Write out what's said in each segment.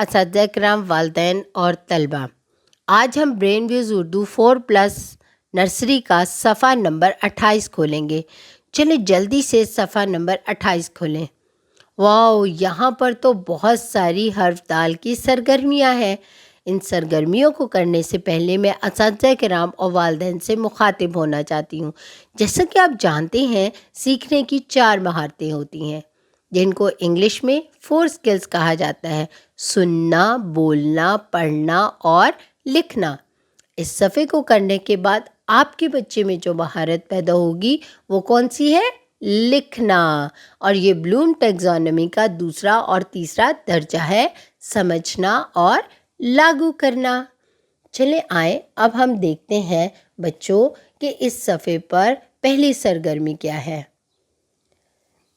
اساتذہ کرام، والدین اور طلبہ۔ آج ہم برین ویوز اردو 4+ نرسری کا صفحہ نمبر 28 کھولیں گے۔ چلیں جلدی سے صفحہ نمبر 28 کھولیں۔ واو، یہاں پر تو بہت ساری حرف دال کی سرگرمیاں ہیں۔ ان سرگرمیوں کو کرنے سے پہلے میں اساتذہ کرام اور والدین سے مخاطب ہونا چاہتی ہوں۔ جیسا کہ آپ جانتے ہیں، سیکھنے کی 4 مہارتیں ہوتی ہیں جن کو انگلش میں 4 اسکلز کہا جاتا ہے: سننا، بولنا، پڑھنا اور لکھنا۔ اس صفحے کو کرنے کے بعد آپ کے بچے میں جو مہارت پیدا ہوگی وہ کون سی ہے؟ لکھنا۔ اور یہ بلوم ٹیکزانومی کا دوسرا اور تیسرا درجہ ہے: سمجھنا اور لاگو کرنا۔ چلے آئیں اب ہم دیکھتے ہیں بچوں کہ اس صفحے پر پہلی سرگرمی کیا ہے۔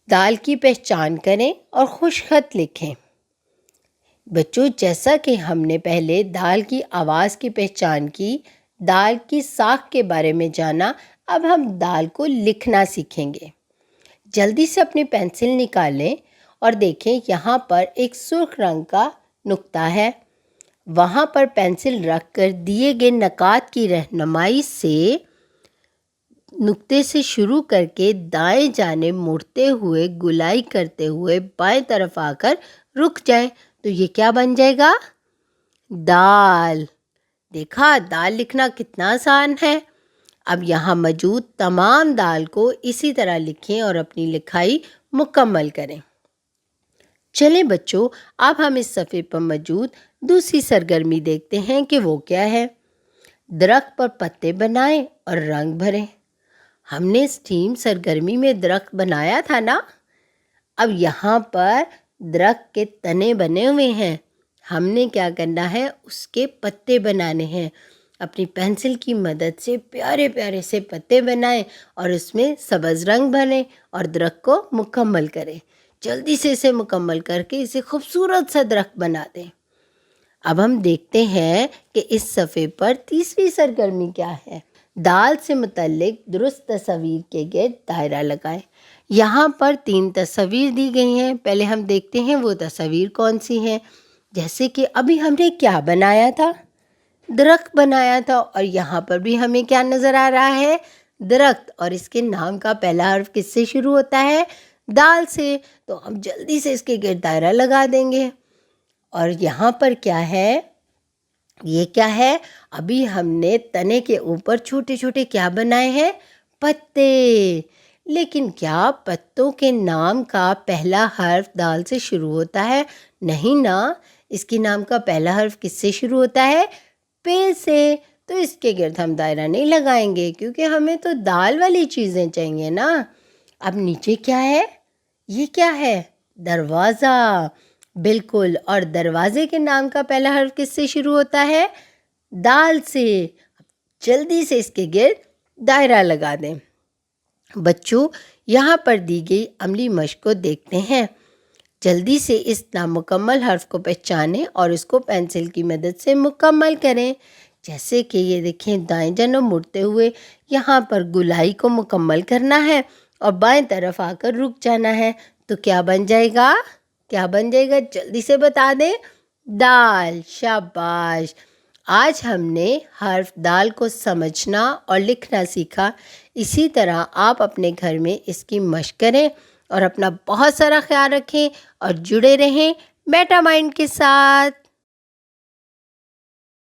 دال کی پہچان کریں اور خوش خط لکھیں۔ بچوں، جیسا کہ ہم نے پہلے دال کی آواز کی پہچان کی، دال کی ساخت کے بارے میں جانا، اب ہم دال کو لکھنا سیکھیں گے۔ جلدی سے اپنی پینسل نکالیں اور دیکھیں یہاں پر ایک سرخ رنگ کا نقطہ ہے۔ وہاں پر پینسل رکھ کر دیے گئے نکات کی رہنمائی سے نقطے سے شروع کر کے دائیں جانب مڑتے ہوئے گولائی کرتے ہوئے بائیں طرف آ کر رک جائیں تو یہ کیا بن جائے گا؟ دال۔ دیکھا، دال لکھنا کتنا آسان ہے۔ اب یہاں موجود تمام دال کو اسی طرح لکھیں اور اپنی لکھائی مکمل کریں۔ چلیں بچوں، اب ہم اس صفحے پر موجود دوسری سرگرمی دیکھتے ہیں کہ وہ کیا ہے۔ درخت پر پتے بنائیں اور رنگ بھریں۔ ہم نے اس ٹیم سرگرمی میں درخت بنایا تھا نا؟ اب یہاں پر درخت کے تنے بنے ہوئے ہیں، ہم نے کیا کرنا ہے؟ اس کے پتے بنانے ہیں۔ اپنی پینسل کی مدد سے پیارے پیارے سے پتے بنائیں اور اس میں سبز رنگ بھریں اور درخت کو مکمل کریں۔ جلدی سے اسے مکمل کر کے اسے خوبصورت سا درخت بنا دیں۔ اب ہم دیکھتے ہیں کہ اس صفحے پر تیسری سرگرمی کیا ہے۔ دال سے متعلق درست تصاویر کے گرد دائرہ لگائیں۔ یہاں پر 3 تصاویر دی گئی ہیں۔ پہلے ہم دیکھتے ہیں وہ تصاویر کون سی ہیں۔ جیسے کہ ابھی ہم نے کیا بنایا تھا؟ درخت بنایا تھا، اور یہاں پر بھی ہمیں کیا نظر آ رہا ہے؟ درخت، اور اس کے نام کا پہلا حرف کس سے شروع ہوتا ہے؟ دال سے۔ تو ہم جلدی سے اس کے گرد دائرہ لگا دیں گے۔ اور یہاں پر کیا ہے؟ یہ کیا ہے؟ ابھی ہم نے تنے کے اوپر چھوٹے چھوٹے کیا بنائے ہیں؟ پتے۔ لیکن کیا پتوں کے نام کا پہلا حرف دال سے شروع ہوتا ہے؟ نہیں نا، اس کے نام کا پہلا حرف کس سے شروع ہوتا ہے؟ پے سے۔ تو اس کے گرد ہم دائرہ نہیں لگائیں گے کیونکہ ہمیں تو دال والی چیزیں چاہیے نا۔ اب نیچے کیا ہے؟ یہ کیا ہے؟ دروازہ۔ بالکل، اور دروازے کے نام کا پہلا حرف کس سے شروع ہوتا ہے؟ دال سے۔ جلدی سے اس کے گرد دائرہ لگا دیں۔ بچوں، یہاں پر دی گئی عملی مشق کو دیکھتے ہیں۔ جلدی سے اس نامکمل حرف کو پہچانیں اور اس کو پینسل کی مدد سے مکمل کریں۔ جیسے کہ یہ دیکھیں، دائیں جانب مڑتے ہوئے یہاں پر گولائی کو مکمل کرنا ہے اور بائیں طرف آ کر رک جانا ہے تو کیا بن جائے گا؟ کیا بن جائے گا؟ جلدی سے بتا دیں۔ دال۔ شاباش۔ آج ہم نے حرف دال کو سمجھنا اور لکھنا سیکھا۔ اسی طرح آپ اپنے گھر میں اس کی مشق کریں اور اپنا بہت سارا خیال رکھیں اور جڑے رہیں میٹا مائنڈ کے ساتھ۔